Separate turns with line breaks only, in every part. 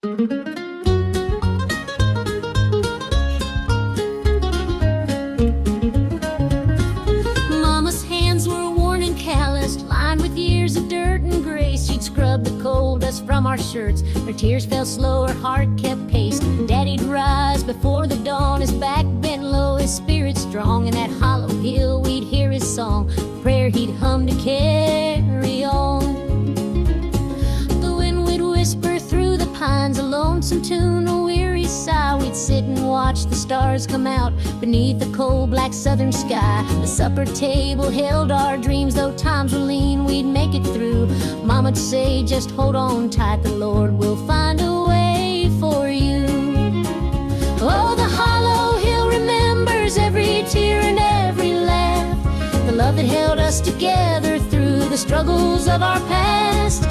Mama's hands were worn and calloused, lined with years of dirt and grace. She'd scrub the coal dust from our shirts. Her tears fell slow, her heart kept pace. Daddy'd rise before the dawn, his back bent low, his spirit strong. In that hollow hill we'd hear his song, a prayer he'd hum to carry on. The wind would whisper through the pines, a lonesome tune, a weary sigh. We'd sit and watch the stars come out beneath the cold black southern sky. The supper table held our dreams, though times were lean, we'd make it through. Mama'd say, just hold on tight, the Lord will find a way for you. Oh, the hollow hill remembers every tear and every laugh, the love that held us together through the struggles of our past.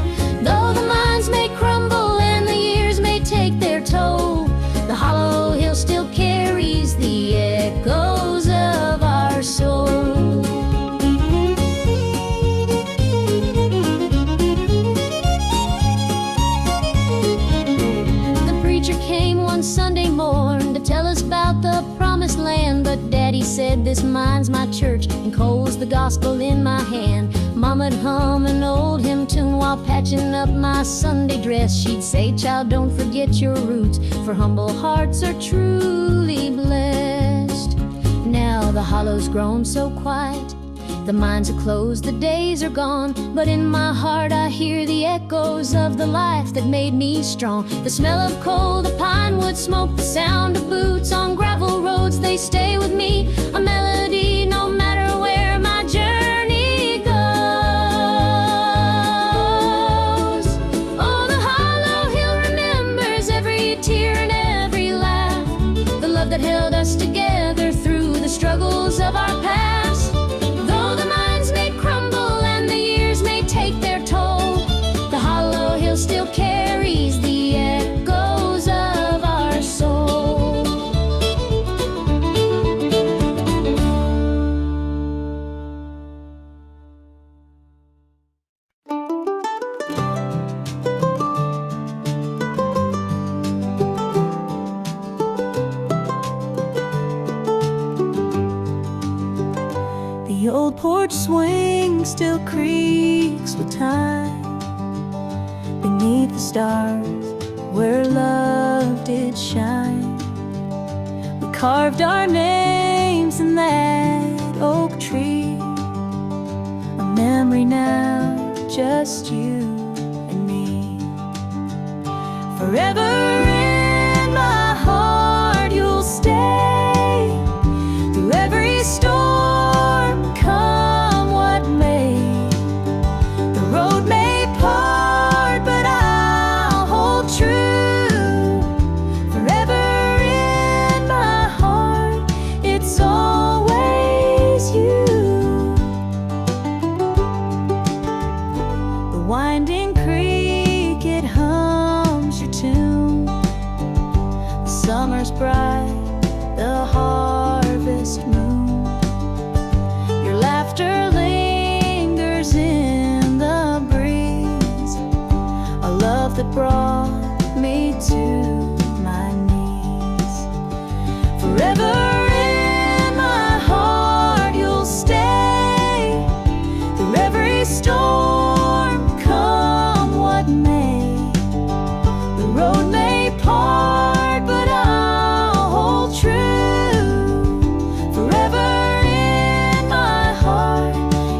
Though the minds may crumble and the years may take their toll, the hollow hill still carries the echoes of our soul. The preacher came one Sunday morn to tell us about the promised land, but Daddy said, this mine's my church and coal's the gospel in my hand. Mama'd hum an old hymn tune while patching up my Sunday dress. She'd say, child, don't forget your roots, for humble hearts are truly blessed. Now the hollow's grown so quiet, the mines are closed, the days are gone, but in my heart I hear the echoes of the life that made me strong. The smell of coal, the pine wood smoke, the sound of boots on gravel roads, they stay with me, a melody no matter where my journey goes. Oh, the hollow hill remembers every tear and every laugh, the love that held us together through the struggles of our past. Though the minds may crumble and the years may take their toll, the hollow hill still carries the echoes of our soul.
The old porch swing still creaks with time beneath the stars where love did shine. We carved our names in that oak tree, a memory now, just you and me. Forever in my heart you'll stay, through every storm, come what may. The road may part, but I'll hold true. Forever in my heart, it's always you. The winding creek, it hums your tune. The summer's bright, the harvest moon. Your laughter lingers in the breeze, a love that brought me to my knees. Forever in my heart you'll stay, through every storm, come what may. The road may part, but I'll hold true. Forever in my heart,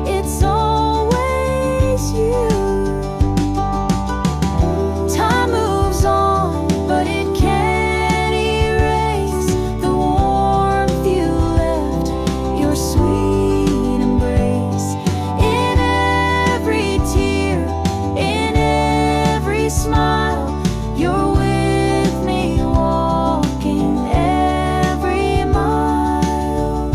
it's always you. Time moves on, but it can't erase the warmth you left, your sweet embrace. In every tear, in every smile, you're with me, walking every mile.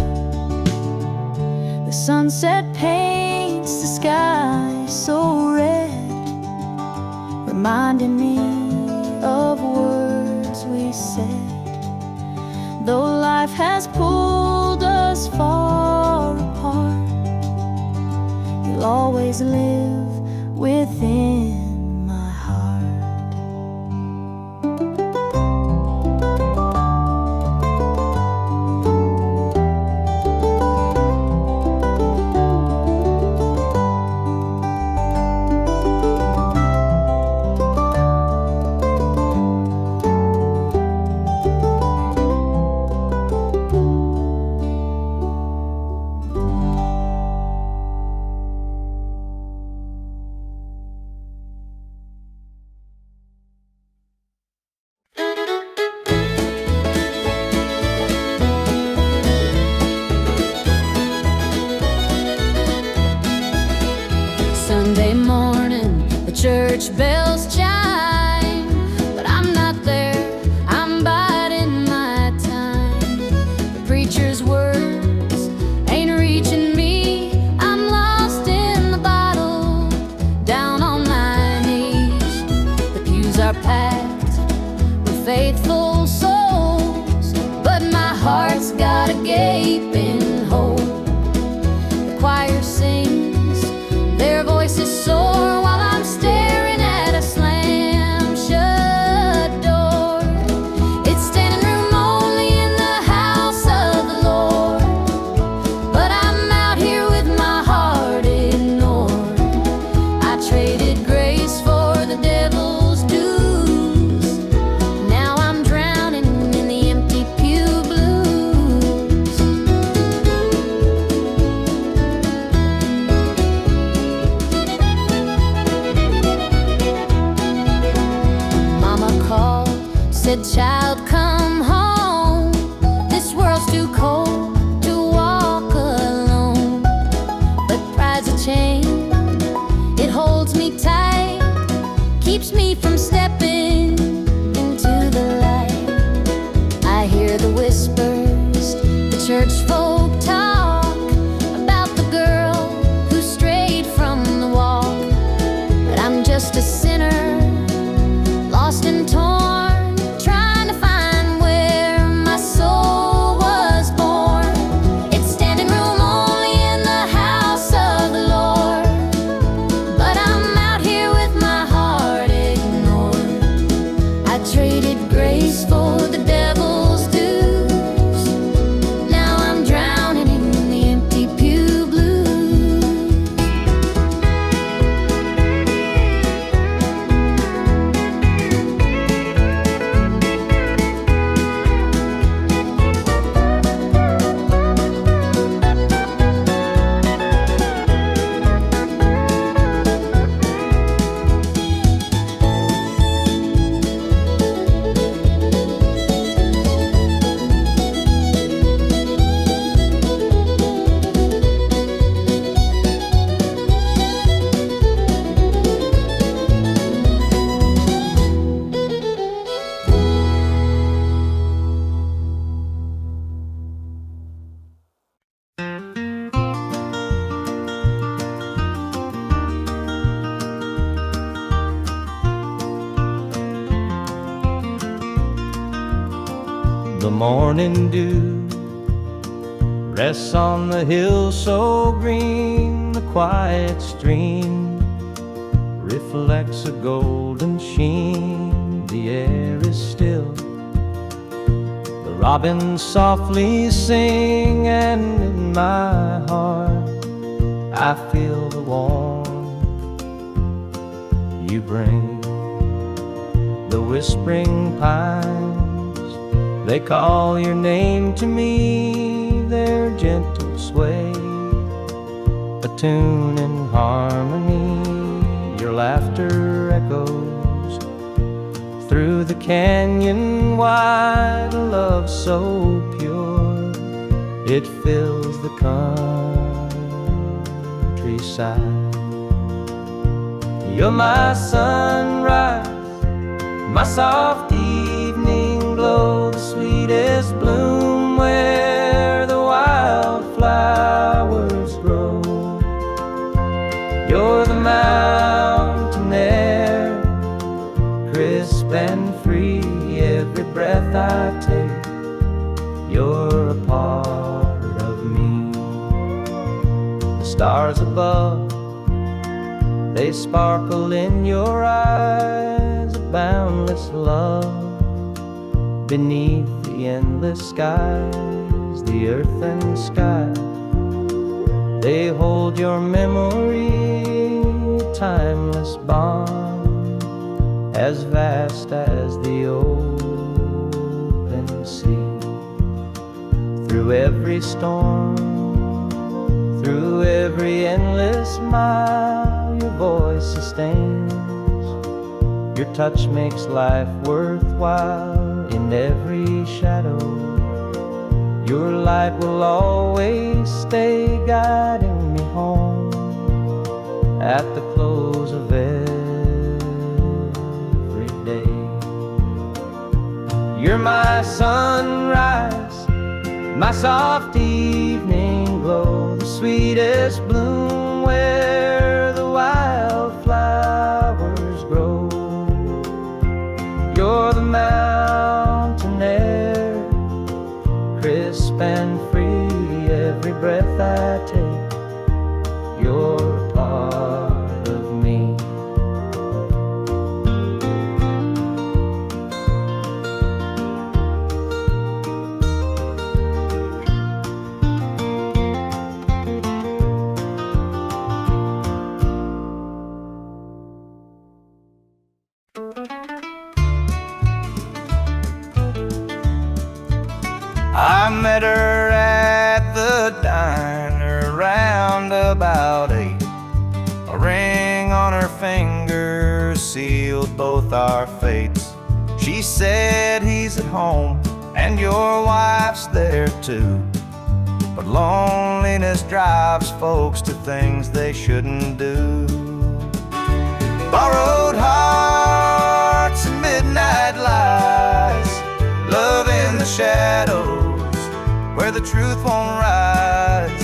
The sunset paints the sky so red, reminding me of words we said. Though life has pulled us far apart, you'll always live within my heart. faithful souls, but my heart's got a gaping hole. The choir sings, their voices soar while I'm staring at a slam-shut door. It's standing room only in the house of the Lord, but I'm out here with my heart ignored. I traded grace for the devil's dues. Now I'm drowning in the empty pew blues. Mama called, said, "Child, come home. This world's too cold to walk alone." But pride's a chain, it holds me tight, keeps me from stepping into the light. I hear the whispers, the church folk talk about the girl who strayed from the walk. But I'm just a sinner, lost and torn, trying to find where my soul was born. It's standing room only in the house of the Lord, but I'm out here with my heart ignored. I traded grace for the devil's dues. Now I'm drowning in the empty pew blues.
The morning dew rests on the hill so green. The quiet stream reflects a golden sheen. The air is still, the robins softly sing, and in my heart I feel the warmth you bring. The whispering pines, they call your name to me. Their gentle sway, a tune in harmony. Your laughter echoes through the canyon wide, a love so pure it fills the countryside. You're my sunrise, my soft evening glow, the sweetest bloom where the wildflowers grow. You're the mountain air, crisp and free. Every breath I take, you're a part of me. The stars above, they sparkle in your eyes, a boundless love beneath the endless skies. The earth and sky, they hold your memory, a timeless bond as vast as the open sea. Through every storm, through every endless mile, your voice sustains. Your touch makes life worthwhile. In every shadow, your light will always stay, guiding me home at the close of every day. You're my sunrise, my soft evening glow, the sweetest bloom where the wildflowers grow. You're the mountain and free. Every breath I take, you're part of me. I met her at the diner round about 8. A ring on her finger sealed both our fates. She said, he's at home and your wife's there too, but loneliness drives folks to things they shouldn't do. Borrowed hearts and midnight lies, love in the shadows where the truth won't rise.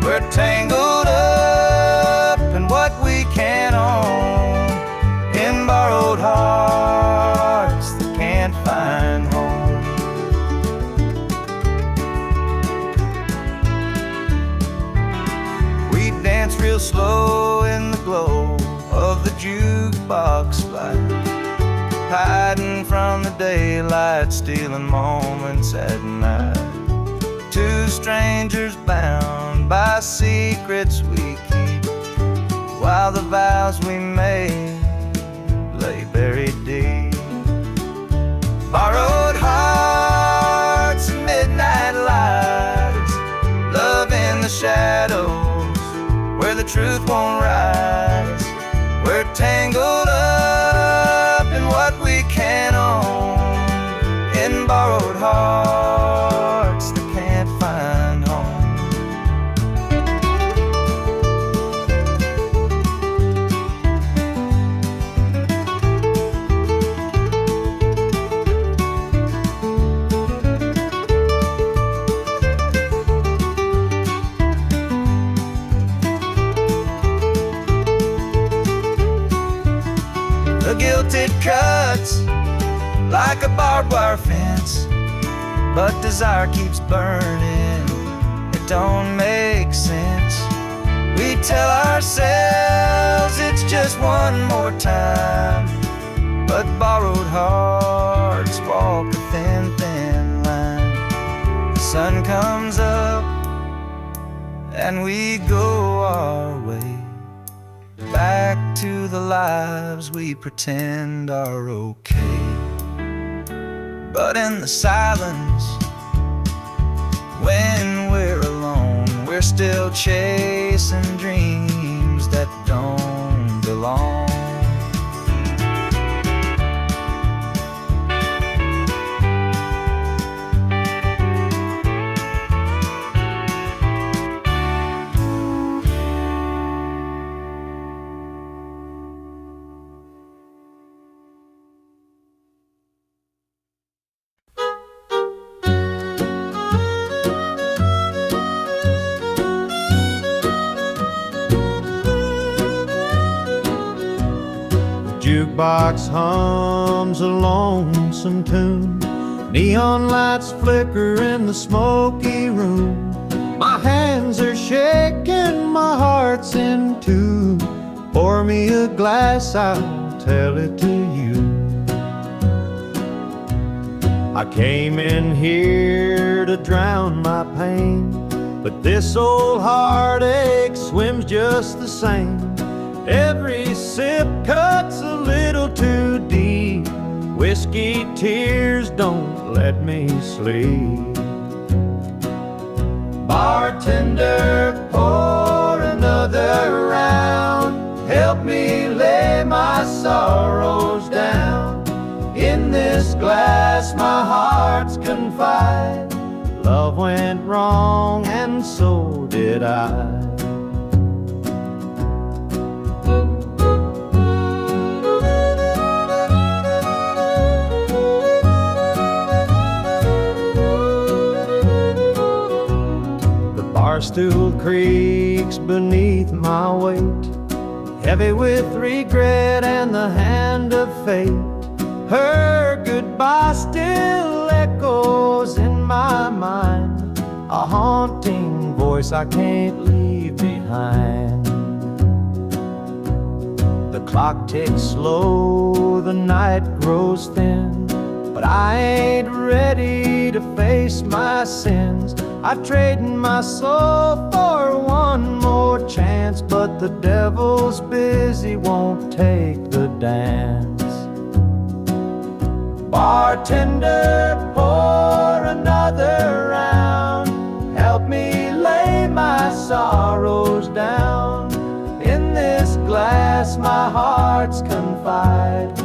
We're tangled up in what we can't own, in borrowed hearts that can't find home. We dance real slow in the glow of the jukebox light, hiding from the daylight, stealing moments at night. Two strangers bound by secrets we keep, while the vows we made lay buried deep. Borrowed hearts and midnight lights, love in the shadows where the truth won't rise. We're tangled up in what we can't own, in borrowed hearts that can't find home. The guilt it cuts like a barbed wire fence, but desire keeps burning, it don't make sense. We tell ourselves it's just one more time, but borrowed hearts walk a thin, thin line. The sun comes up and we go our way, back to the lives we pretend are okay. But in the silence, when we're alone, we're still chasing dreams that don't belong.
Jukebox hums a lonesome tune, neon lights flicker in the smoky room. My hands are shaking, my heart's in tune. Pour me a glass, I'll tell it to you. I came in here to drown my pain, but this old heartache swims just the same. Every sip cuts a little too deep. Whiskey tears don't let me sleep. Bartender, pour another round. Help me lay my sorrows down. In this glass my heart's confide. Love went wrong and so did I. Barstool creaks beneath my weight, heavy with regret and the hand of fate. Her goodbye still echoes in my mind. place I can't leave behind. The clock ticks slow, the night grows thin, but I ain't ready to face my sins. I've traded my soul for one more chance, but the devil's busy, won't take the dance. Bartender, pour another round. Help me lay my sorrows down. In this glass my heart's confide.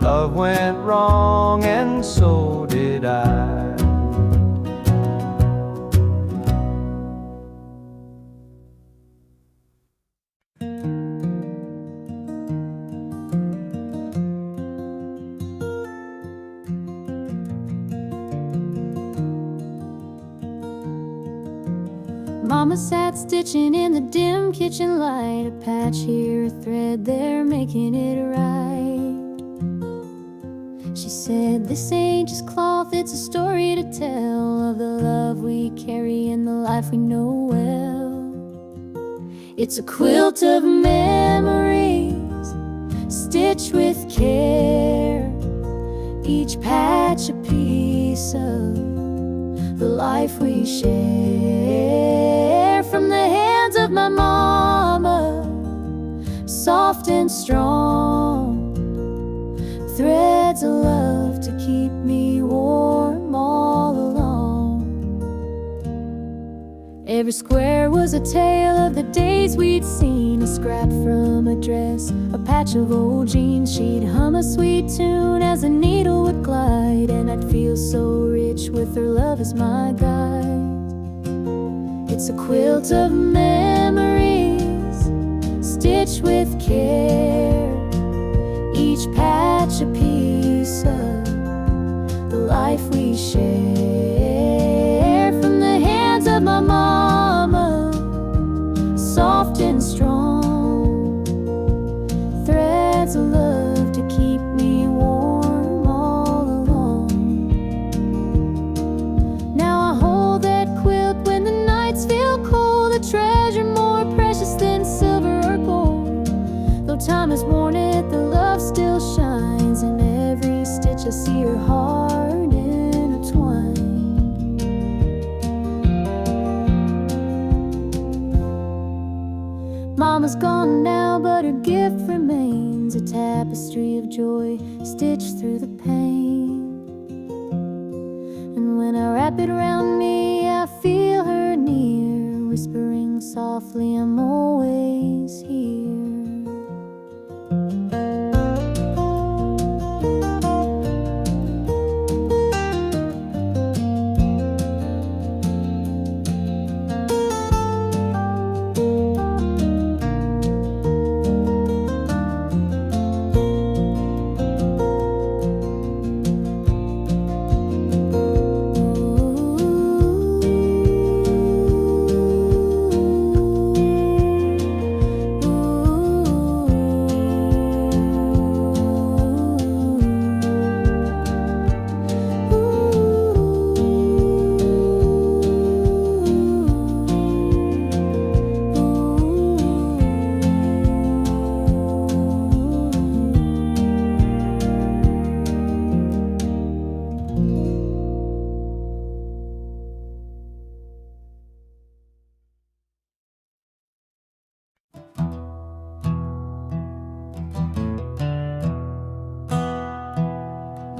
Love went wrong and so did I.
Mama sat stitching in the dim kitchen light, a patch here, a thread there, making it right. She said, this ain't just cloth, it's a story to tell of the love we carry and the life we know well. It's a quilt of memories, stitched with care, each patch a piece of the life we share. From the hands of my mama, soft and strong, threads of love to keep me warm all along. Every square was a tale of the days we'd seen, a scrap from a dress, a patch of old jeans. She'd hum a sweet tune as the needle would glide, and I'd feel so rich with her love as my guide. It's a quilt of memories, stitched with care, each patch a piece of the life we share. From the hands of my mama, soft and strong, threads of love to keep me warm all along. Now I hold that quilt when the nights feel cold, a treasure more precious than silver or gold. Though time has worn it, the love still shines. In every stitch I see her heart intertwined. Mama's gone now, but her gift remains, a tapestry of joy stitched through the pain. And when I wrap it around me, I feel her near, whispering softly, I'm always here.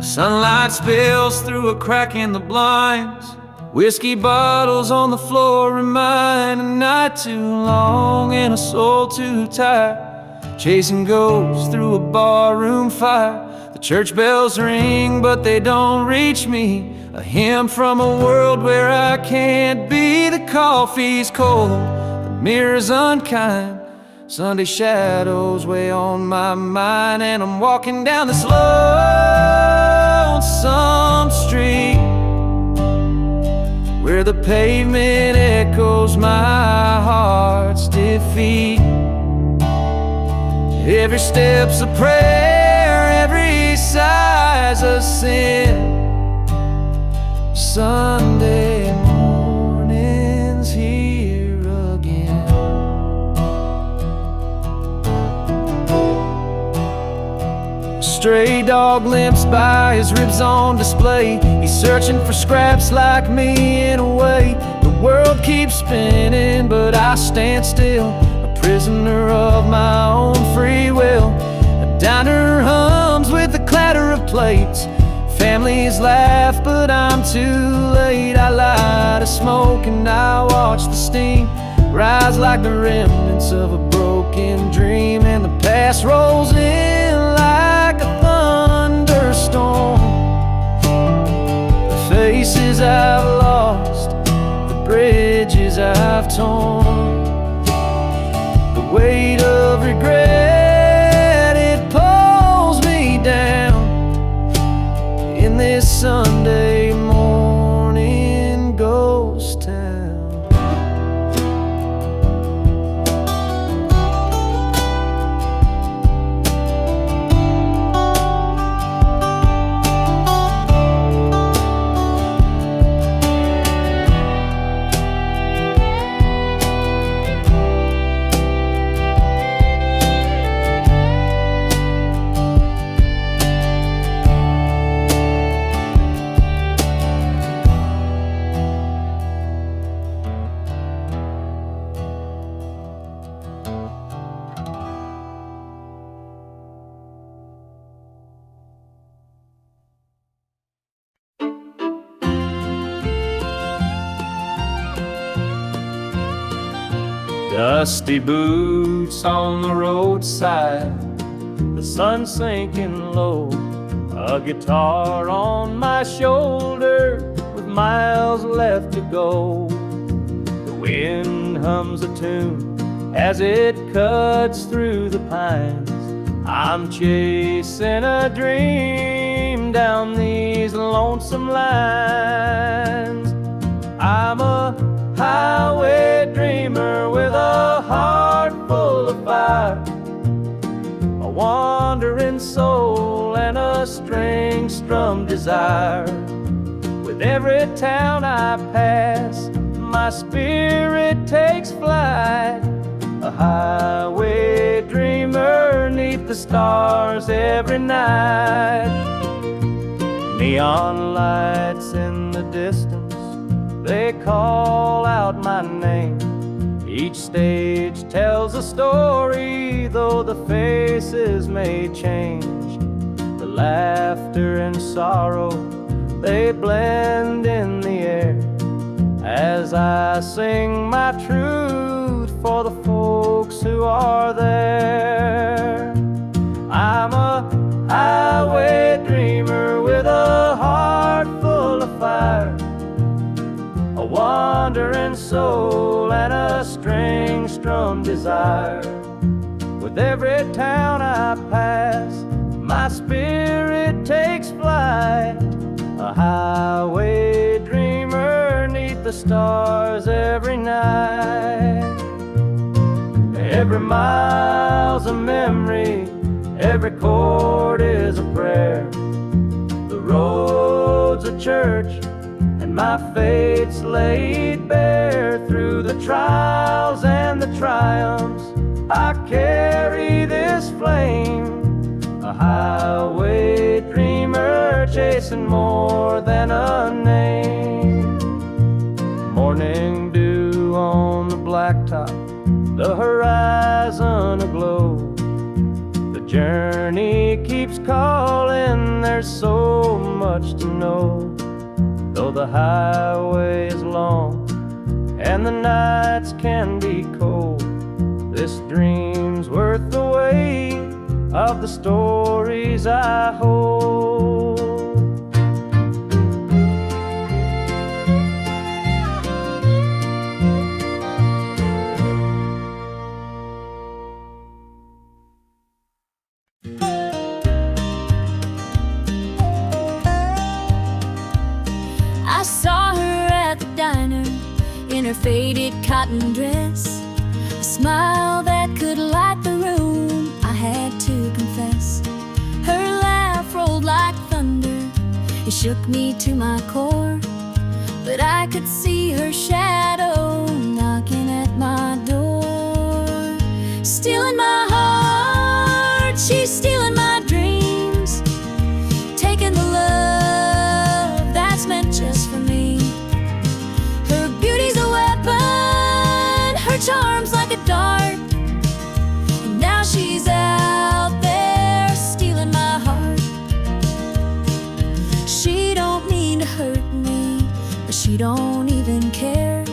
Sunlight spills through a crack in the blinds. Whiskey bottles on the floor remind a night too long and a soul too tired, chasing ghosts through a barroom fire. The church bells ring, but they don't reach me. A hymn from a world where I can't be. The coffee's cold, the mirror's unkind. Sunday shadows weigh on my mind, and I'm walking down this lonesome street where the pavement echoes my heart's defeat. Every step's a prayer, every sigh's a sin. Sunday mornings here stray dog limps by, his ribs on display. He's searching for scraps like me in a way. The world keeps spinning, but I stand still, a prisoner of my own free will. A diner hums with the clatter of plates. Families laugh, but I'm too late. I light a smoke and I watch the steam rise like the remnants of a broken dream. And the past rolls in like a thunderstorm. The faces I've lost, the bridges I've torn, the weight of regret, it pulls me down in this Sunday morning ghost town. Dusty boots on the roadside, the sun sinking low, a guitar on my shoulder with miles left to go. The wind hums a tune as it cuts through the pines. I'm chasing a dream down these lonesome lines. I'm a highway dreamer with a heart full of fire, a wandering soul and a string-strummed desire. With every town I pass, my spirit takes flight, a highway dreamer 'neath the stars every night. Neon lights in the distance, they call out my name. Each stage tells a story, though the faces may change. The laughter and sorrow, they blend in the air as I sing my truth for the folks who are there. I'm a highway dreamer with a heart full of fire, a wandering soul and a string-strummed desire. With every town I pass, my spirit takes flight, a highway dreamer 'neath the stars every night. Every mile's a memory, every chord is a prayer. The road's a church, and my fate's laid bare. Through the trials and the triumphs, I carry this flame, a highway dreamer chasing more than a name. Morning dew on the blacktop, the horizon aglow. The journey keeps calling, there's so much to know. Though the highway is long and the nights can be cold, this dream's worth the weight of the stories I hold.
I saw her at the diner in her faded cotton dress, a smile that could light the room, I had to confess. Her laugh rolled like thunder, it shook me to my core, but I could see her shadow knocking at my door. Stealing my heart, she's stealing my dreams, She don't mean to hurt me, but she don't even care.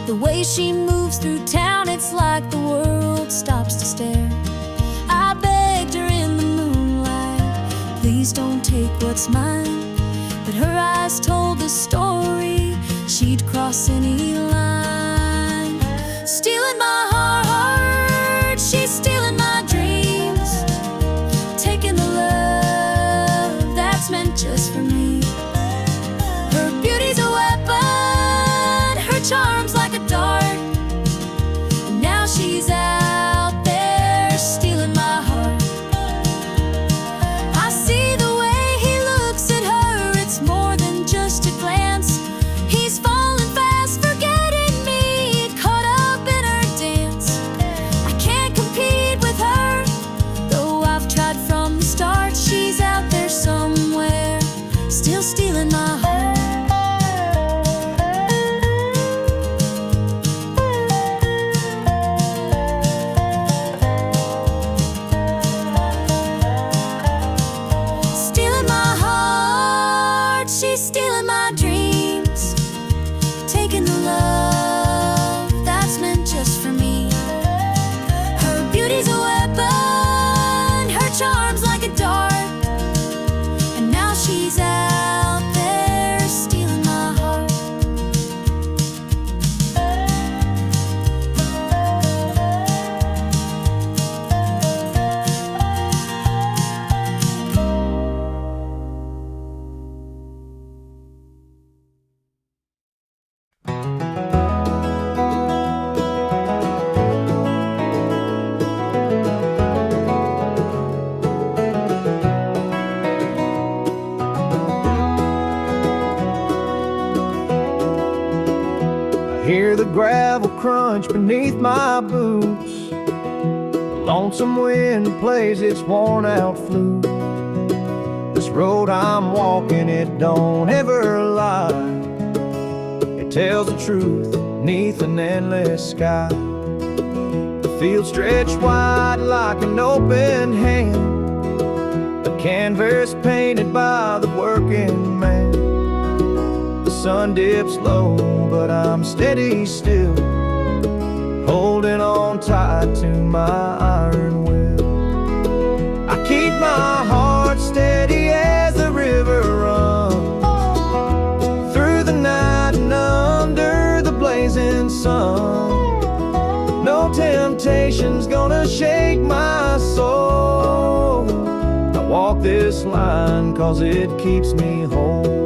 The way she moves through town, it's like the world stops to stare. I begged her in the moonlight, please don't take what's mine. But her eyes told the story, she'd cross any line. Stealing my heart, she's stealing my dreams, taking the love that's meant just for me. Her beauty's a weapon, her charm's like a dart, and now she's out there stealing my heart. I see the way he looks at her, it's more than just a glance. He's falling fast, forgetting me, caught up in her dance. I can't compete with her, though I've tried from the start. She's out there somewhere, still stealing my heart. Stealing my heart, she's stealing my dreams, taking the love that's meant just for me. Her beauty's a weapon, her charm's like a dart, and now she's out there stealing my heart.
Hear the gravel crunch beneath my boots. The lonesome wind plays its worn out flute. This road I'm walking, it don't ever lie. It tells the truth neath an endless sky. The field stretched wide like an open hand, a canvas painted by the working man. The sun dips low, but I'm steady still, holding on tight to my iron will. I keep my heart steady as the river runs through the night and under the blazing sun. No temptation's gonna shake my soul. I walk this line 'cause it keeps me whole.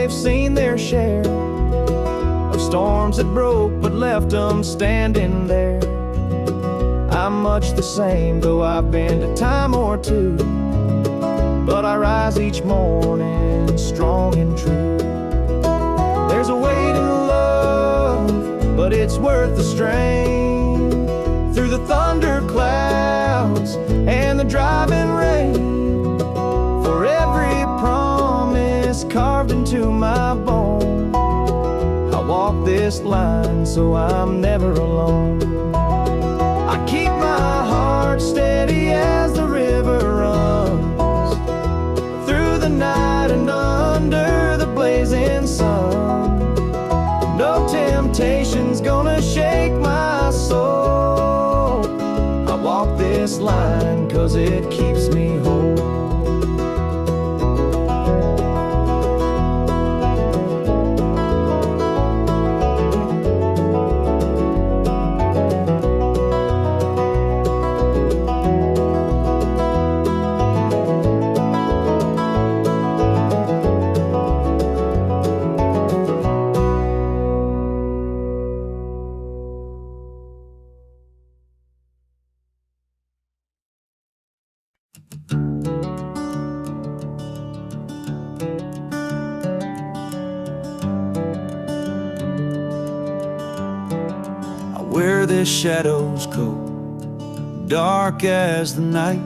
Seen their share of storms that broke but left them standing there. I'm much the same, though I've been a time or two, but I rise each morning strong and true. There's a weight in love, but it's worth the strain. Through the thunder clouds and the driving rain, for every promise carved into my bone, I walk this line so I'm never alone. I keep my heart steady as the river runs through the night and under the blazing sun. No temptation's gonna shake my soul. I walk this line 'cause it keeps me whole. Wear this shadow's coat, dark as the night,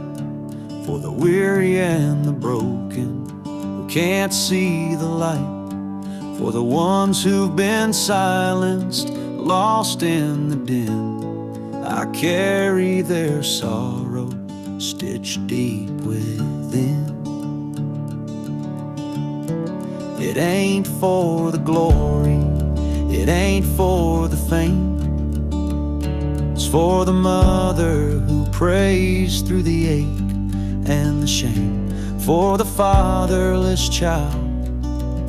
for the weary and the broken who can't see the light, for the ones who've been silenced, lost in the din. I carry their sorrow stitched deep within. It ain't for the glory, it ain't for the fame. It's for the mother who prays through the ache and the shame, for the fatherless child,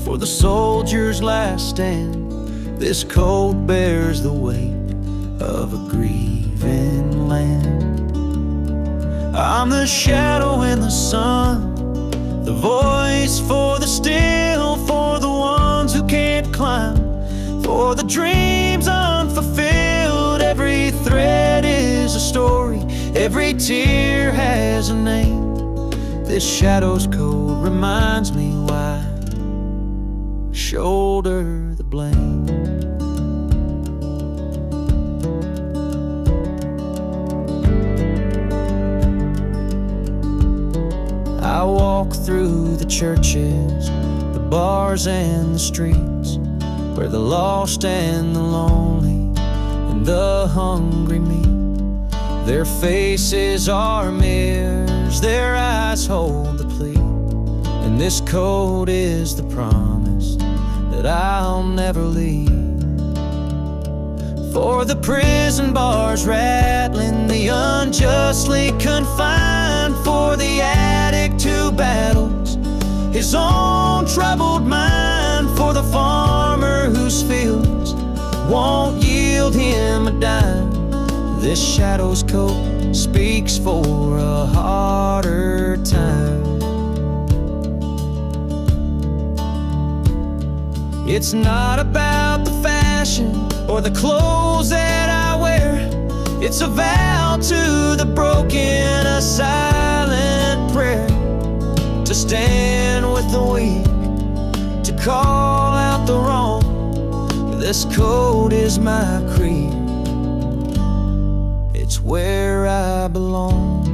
for the soldier's last stand. This coat bears the weight of a grieving land. I'm the shadow in the sun, the voice for the still, for the ones who can't climb, for the dreams unfulfilled. Every thread is a story, every tear has a name. This shadow's code reminds me why I shoulder the blame. I walk through the churches, the bars and the streets, where the lost and the lonely and the hungry meet. Their faces are mirrors, their eyes hold the plea, and this code is the promise that I'll never leave. For the prison bars rattling, the unjustly confined, for the addict who battles his own troubled mind, for the farmer whose fields won't yield him a dime. This shadow's coat speaks for a harder time. It's not about the fashion or the clothes that I wear. It's a vow to the broken, a silent prayer, to stand with the weak, to call out the wrong. This code is my creed, it's where I belong.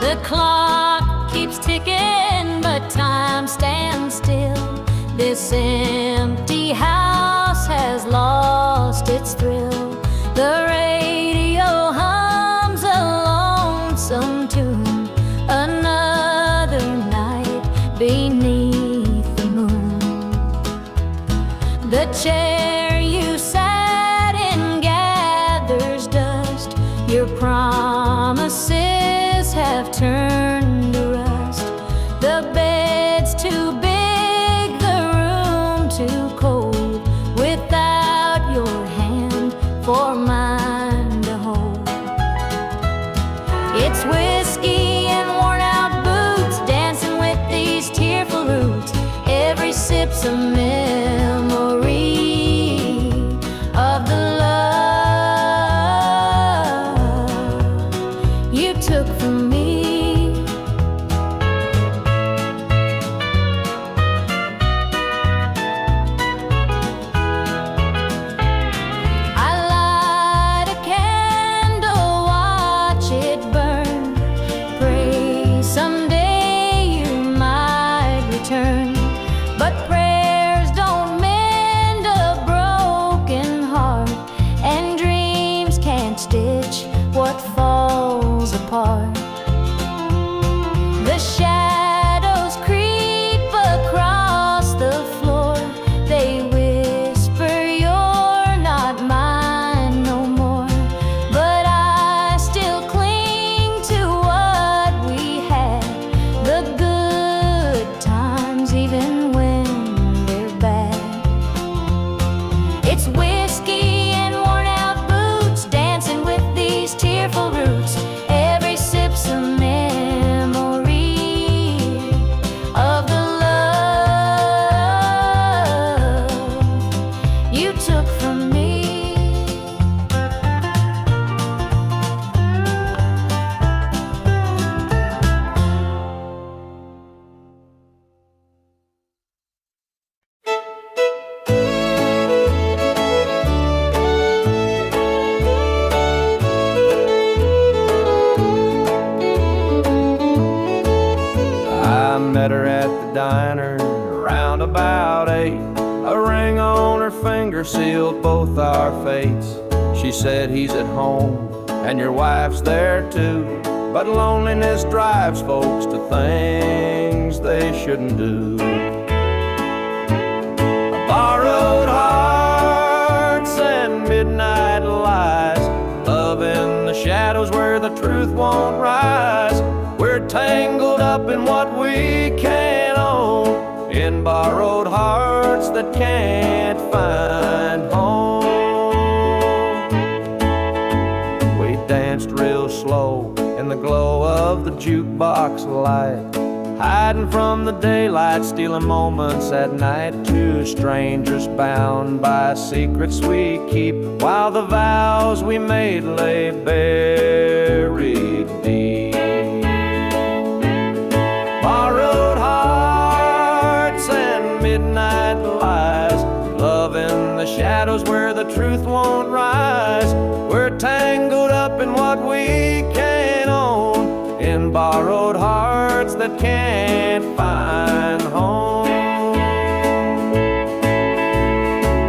The clock keeps ticking, but time stands still. This empty house has lost its thrill. The radio hums a lonesome tune, another night beneath the moon. The chair you sat in gathers dust. Your promises have turned to rust. The bed's too big, the room too cold, without your hand for mine to hold. It's whiskey and worn out boots, dancing with these tearful roots. Every sip's a memory of the love you took from me. I light a candle, watch it burn, pray someday you might return. But prayers don't mend a broken heart, and dreams can't stitch what falls apart. The shadows creep across the floor. They whisper you're not mine no more. But I still cling to what we had, the good times even when they're bad. It's whiskey and worn out boots, dancing with
murder sealed both our fates. She said he's at home and your wife's there too, but loneliness drives folks to things they shouldn't do. Borrowed hearts and midnight lies, love in the shadows where the truth won't rise. We're tangled up in what we can't own, in borrowed hearts that can't find home. We danced real slow in the glow of the jukebox light, hiding from the daylight, stealing moments at night. Two strangers bound by secrets we keep, while the vows we made lay buried deep. Borrowed hearts and midnight lies, love in the shadows where the truth won't rise. We're tangled up in what we can't own, in borrowed hearts that can't find home.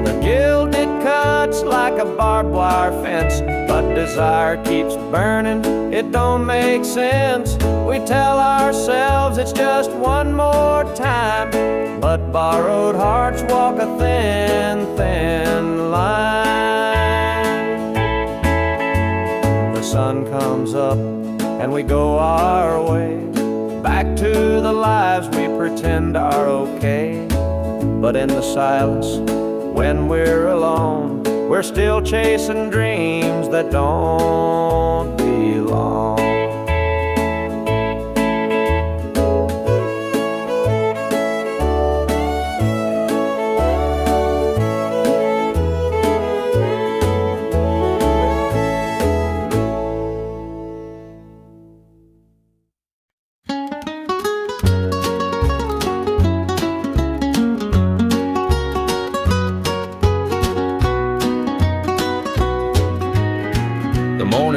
The guilt, it cuts like a barbed wire fence, but desire keeps burning, it don't make sense. We tell ourselves it's just one more time, but borrowed hearts walk a thin, thin line. The sun comes up and we go our way, back to the lives we pretend are okay. But in the silence, when we're alone, we're still chasing dreams that don't belong.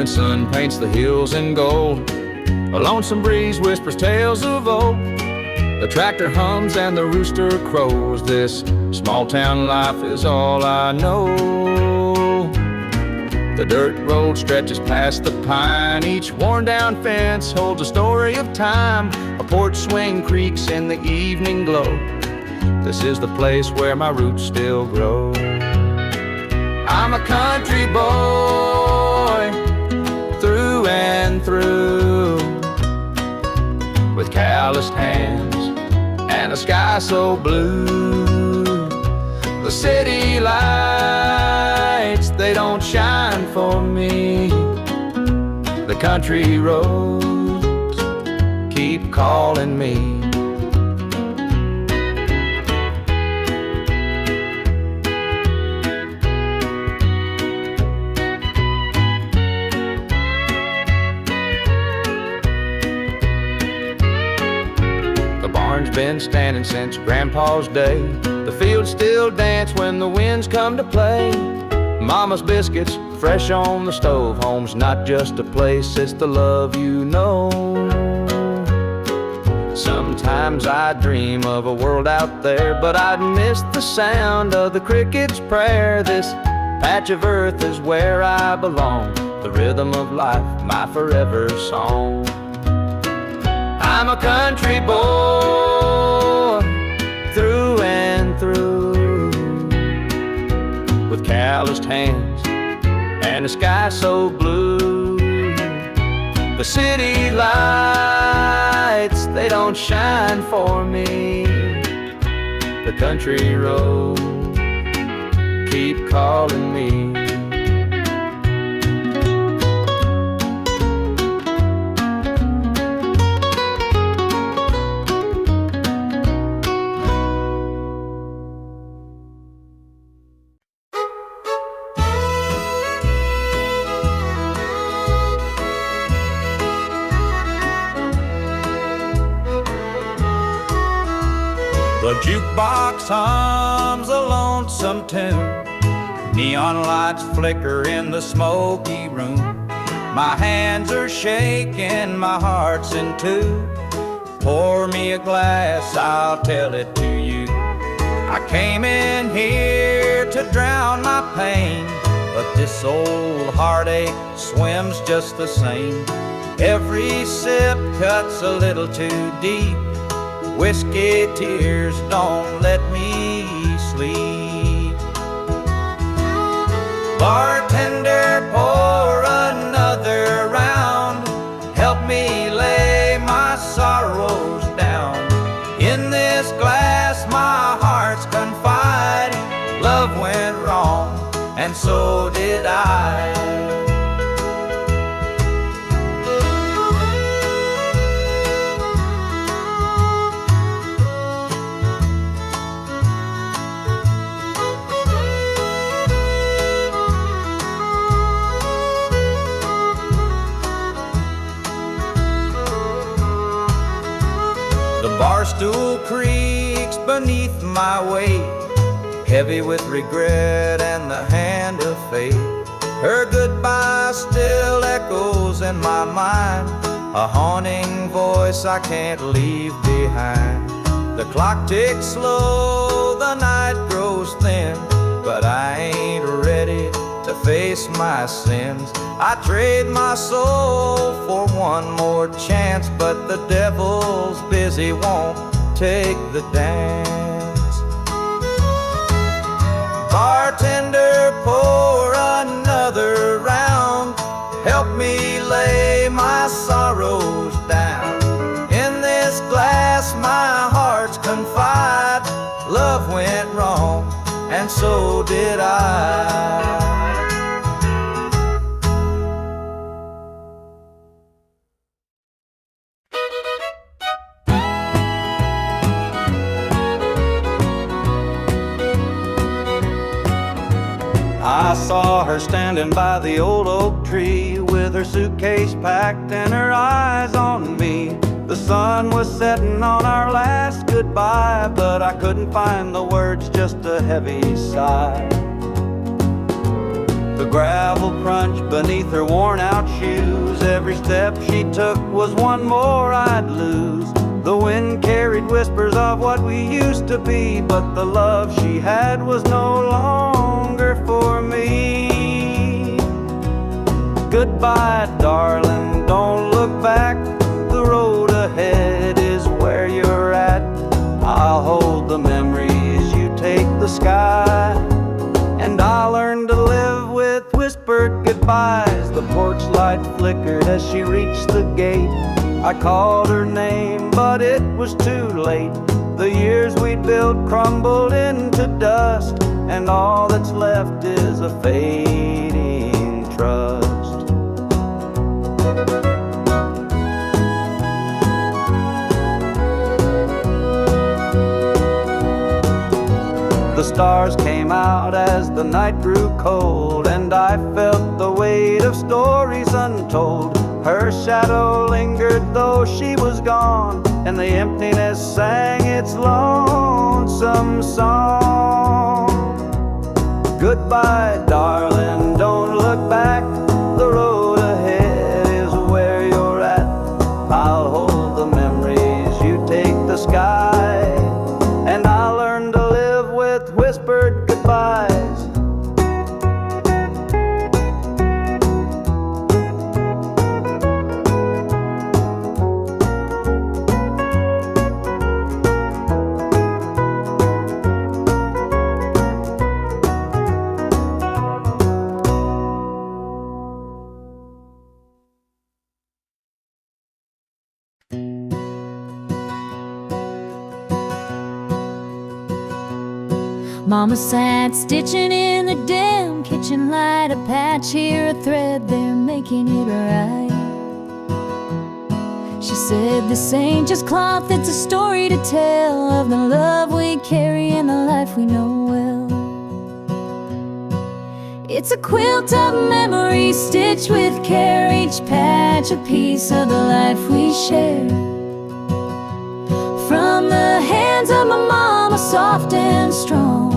Sun paints the hills in gold, a lonesome breeze whispers tales of old. The tractor hums and the rooster crows, this small town life is all I know. The dirt road stretches past the pine, each worn down fence holds a story of time. A porch swing creaks in the evening glow, this is the place where my roots still grow. I'm a country boy, through and through, with calloused hands and a sky so blue. The city lights, they don't shine for me. The country roads keep calling me. Been standing since Grandpa's day. The fields still dance when the winds come to play. Mama's biscuits fresh on the stove. Home's not just a place, it's the love you know. Sometimes I dream of a world out there, but I'd miss the sound of the cricket's prayer. This patch of earth is where I belong, the rhythm of life, my forever song. I'm a country boy, through and through, with calloused hands and a sky so blue. The city lights, they don't shine for me. The country roads keep calling me.
The jukebox hums a lonesome tune, neon lights flicker in the smoky room. My hands are shaking, my heart's in two. Pour me a glass, I'll tell it to you. I came in here to drown my pain, but this old heartache swims just the same. Every sip cuts a little too deep. Whiskey tears don't let me sleep. Bartender, pour another round. Help me lay my sorrows down. In this glass my heart's confide. Love went wrong, and so did I. The barstool creaks beneath my weight, heavy with regret and the hand of fate. Her goodbye still echoes in my mind, a haunting voice I can't leave behind. The clock ticks slow, the night grows thin, but I ain't ready to face my sins. I trade my soul for one more chance, but the devil's busy, won't take the dance. Bartender, pour another round. Help me lay my sorrows down. In this glass my heart's confide. Love went wrong, and so did I.
I saw her standing by the old oak tree with her suitcase packed and her eyes on me. The sun was setting on our last goodbye, but I couldn't find the words, just a heavy sigh. The gravel crunched beneath her worn out shoes. Every step she took was one more I'd lose. The wind carried whispers of what we used to be, but the love she had was no longer for me. Goodbye, darling, don't look back. The road ahead is where you're at. I'll hold the memories, you take the sky. And I'll learn to live with whispered goodbyes. The porch light flickered as she reached the gate. I called her name, but it was too late. The years we'd built crumbled into dust, and all that's left is a fading trust. The stars came out as the night grew cold, and I felt the weight of stories untold. Her shadow lingered though she was gone, and the emptiness sang its lonesome song. Goodbye, darling, don't look back. The road ahead is where you're at. I'll hold the memories, you take the sky. And I'll learn to live with whispered goodbyes.
Mama sat stitching in the dim kitchen light, a patch here, a thread there, making it right. She said, this ain't just cloth, it's a story to tell of the love we carry and the life we know well. It's a quilt of memories stitched with care, each patch a piece of the life we share. From the hands of my mama, soft and strong,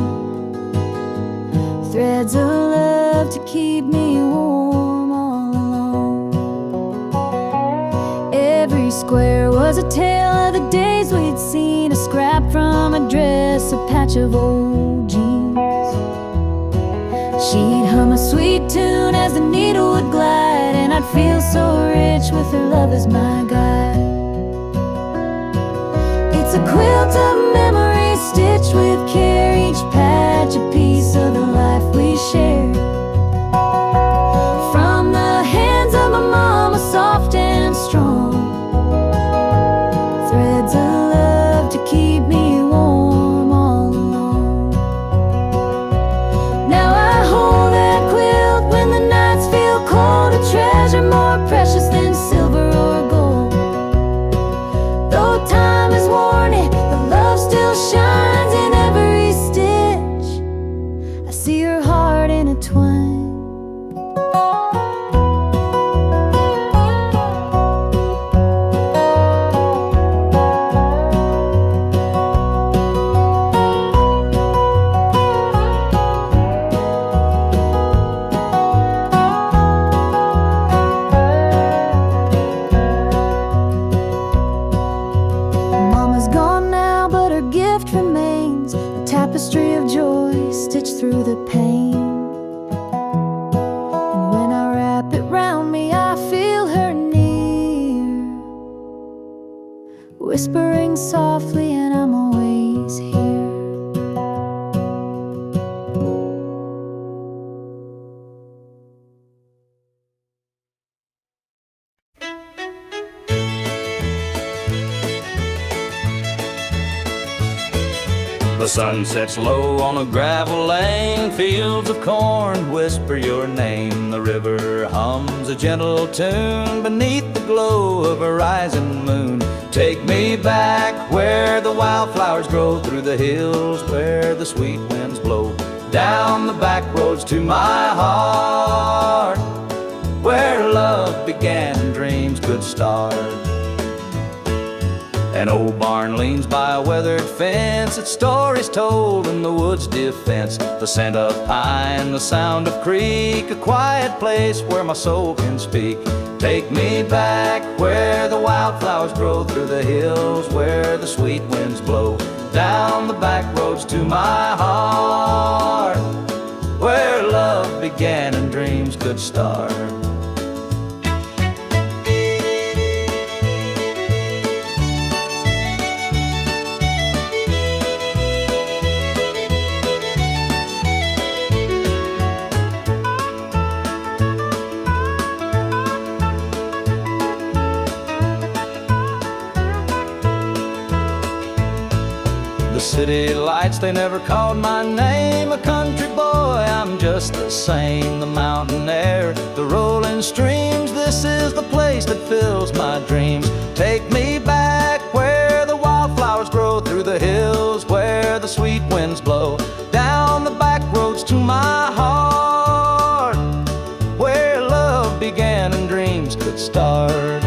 threads of love to keep me warm all along. Every Every square was a tale of the days we'd seen, a scrap from a dress, a patch of old jeans. She'd hum a sweet tune as the needle would glide, and I'd feel so rich with her love as my guide. It's a quilt of memories stitched with care, each patch a piece of the life we shared. From the hands of my mama, soft and strong, threads of love to keep me warm all along. Now I hold that quilt when the nights feel cold, a treasure more precious than silver or gold. Though time has worn it, the love still shines in every stitch. I see her heart intertwined. Mama's gone now, but her gift remains, a tapestry of joy stitched through the pain. And when I wrap it round me, I feel her near, whispering softly, and I'm always here.
The sun sets low on a gravel lane, fields of corn whisper your name. The river hums a gentle tune beneath the glow of a rising moon. Take me back where the wildflowers grow, through the hills where the sweet winds blow, down the back roads to my heart, where love began and dreams could start. An old barn leans by a weathered fence, its stories told in the wood's defense. The scent of pine, the sound of creek, a quiet place where my soul can speak. Take me back where the wildflowers grow, through the hills where the sweet winds blow, down the back roads to my heart, where love began and dreams could start. The city lights, they never called my name. A country boy, I'm just the same. The mountain air, the rolling streams, this is the place that fills my dreams. Take me back where the wildflowers grow, through the hills where the sweet winds blow, down the back roads to my heart, where love began and dreams could start.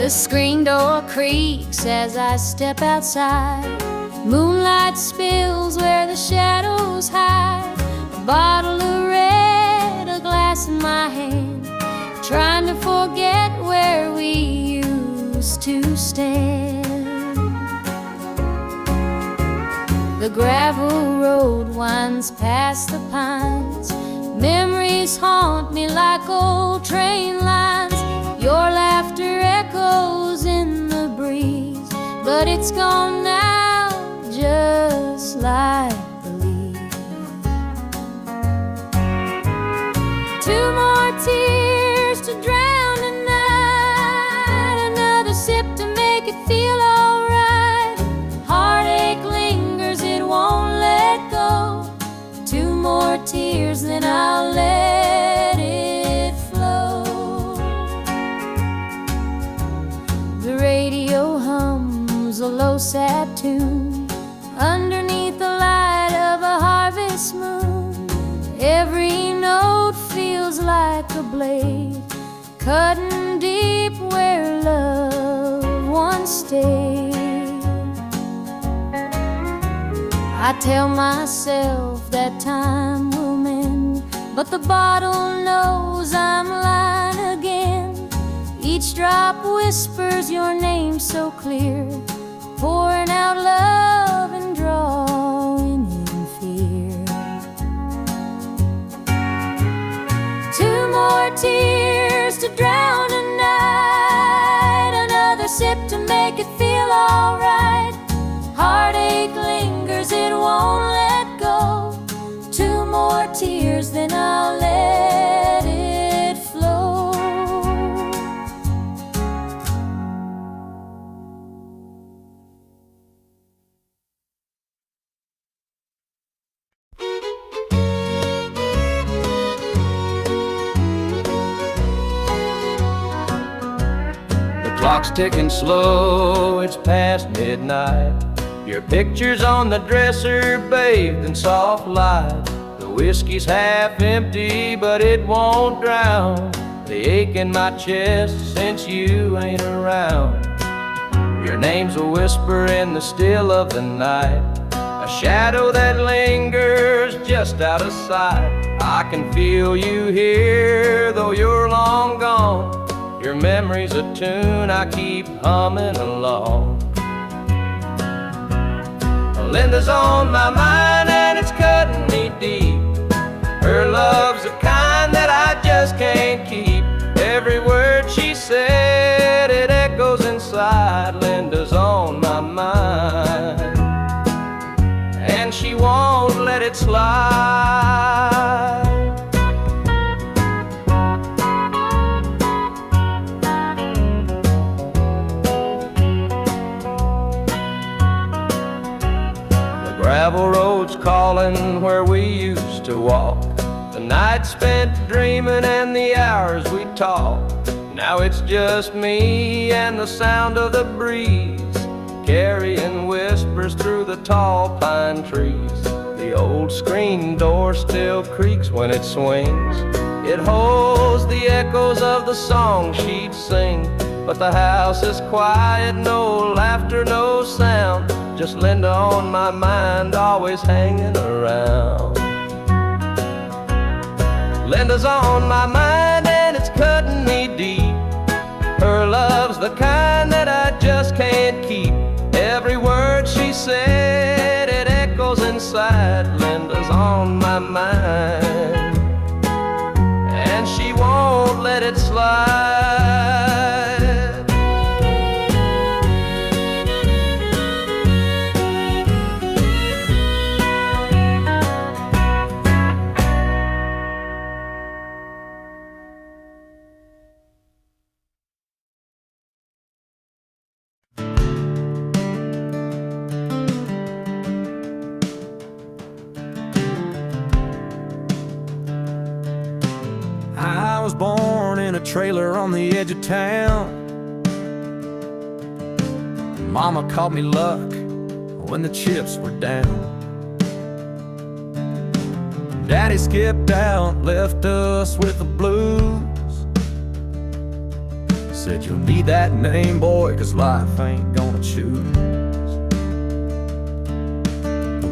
The screen door creaks as I step outside. Moonlight spills where the shadows hide. A bottle of red, a glass in my hand, trying to forget where we used to stand. The gravel road winds past the pines. Memories haunt me like old train lines. Your laughter echoes in the breeze, but it's gone now, just like the leaves. Two more tears to drown tonight, another sip to make it feel alright. Heartache lingers, it won't let go. Two more tears sad tune underneath the light of a harvest moon. Every note feels like a blade cutting deep where love once stayed. I tell myself that time will mend, but the bottle knows I'm lying again. Each drop whispers your name so clear, pouring out love and drawing in fear. Two more tears to drown a night, another sip to make it feel alright. Heartache lingers, it won't let go. Two more tears, then I'll let it flow.
The clock's ticking slow, it's past midnight. Your picture's on the dresser, bathed in soft light. The whiskey's half empty, but it won't drown the ache in my chest since you ain't around. Your name's a whisper in the still of the night, a shadow that lingers just out of sight. I can feel you here, though you're long gone. Your memory's a tune I keep humming along. Linda's on my mind and it's cutting me deep. Her love's the kind that I just can't keep. Every word she said, it echoes inside. Linda's on my mind and she won't let it slide. Gravel roads calling where we used to walk, the nights spent dreaming and the hours we talked. Now it's just me and the sound of the breeze, carrying whispers through the tall pine trees. The old screen door still creaks when it swings. It holds the echoes of the song she'd sing, but the house is quiet, no laughter, no sound. Just Linda on my mind, always hanging around. Linda's on my mind and it's cutting me deep. Her love's the kind that I just can't keep. Every word she said, it echoes inside. Linda's on my mind and she won't let it slide.
I was born in a trailer on the edge of town. Mama called me luck when the chips were down. Daddy skipped out, left us with the blues. Said you'll need that name, boy, 'cause life ain't gonna choose.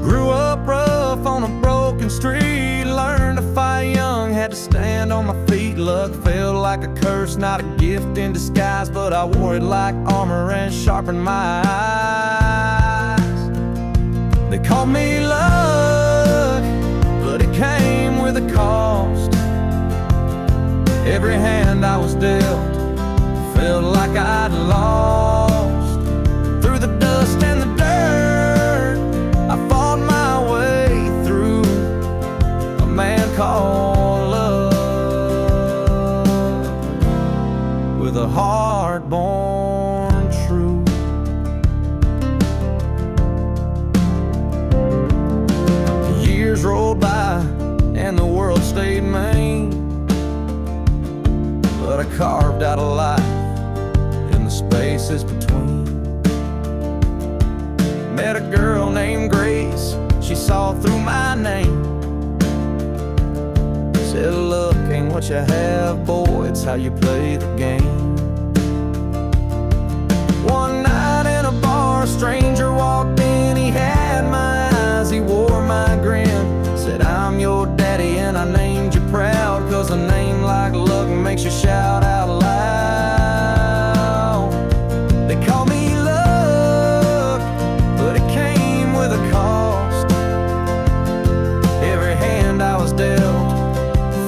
Grew up rough on a broken street, learned to fight young, had to stand on my feet. Luck felt like a curse, not a gift in disguise, but I wore it like armor and sharpened my eyes. They called me luck, but it came with a cost. Every hand I was dealt felt like I'd lost. Through the dust and the dirt, I fought my way through. A man called love, with a heart born true. Years rolled by and the world stayed mean, but I carved out a life in the spaces between. girl named Grace. She saw through my name, said, look, ain't what you have, boy, it's how you play the game. One night in a bar, a stranger walked in. He had my eyes, he wore my grin. Said, I'm your daddy and I named you proud, 'cause a name like Luck makes you shout out loud. They call me Luck, but it came with a cost. Every hand I was dealt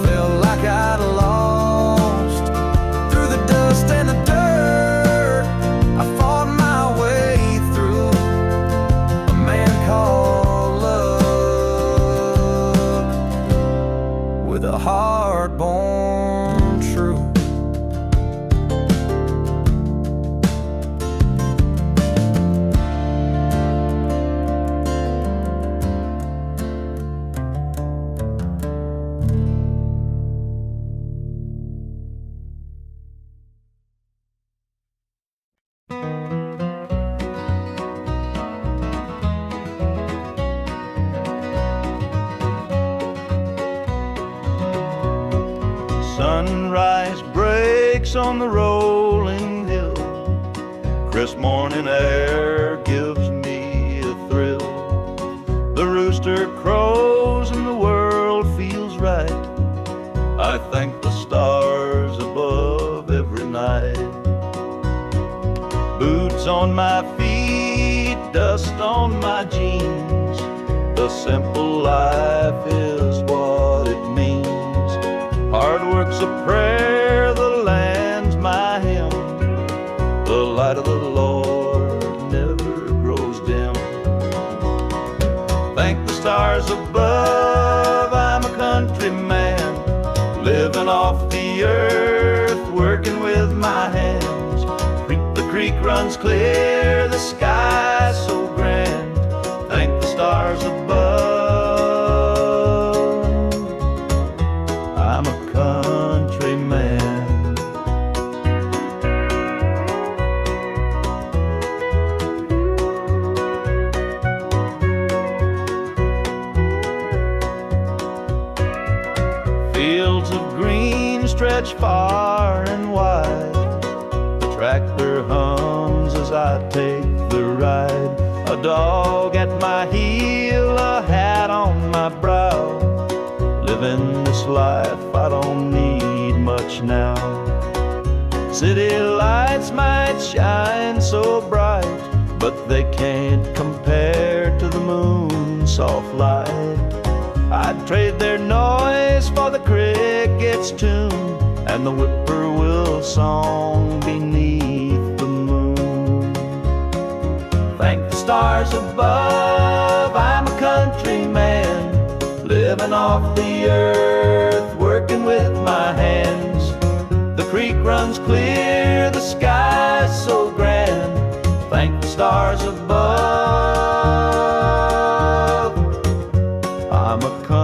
felt like I'd lost. Through the dust and the dirt, I fought my way through. A man called Luck, with a heart born true.
Sunrise breaks on the rolling hill. Crisp morning air gives me a thrill. The rooster crows and the world feels right. I thank the stars above every night. Boots on my feet, dust on my jeans. The simple life is what it means. Hard work's a prayer, the land's my hymn. The light of the Lord never grows dim. Thank the stars above, I'm a country man, living off the earth, working with my hands. The creek runs clear, the sky's so grand. Thank the stars above, I'm a country man. Fields of green stretch far and wide. The tractor hums as I take the ride. A dog at my heel, a hat on my brow. Living this life, I don't need much now. City lights might shine so bright, but they can't compare to the moon's soft light. I'd trade their noise for the cricket's tune and the whippoorwill song beneath the moon. Thank the stars above, I'm a country man, living off the earth, working with my hands. The creek runs clear, the sky's so grand. Thank the stars above, I'm a country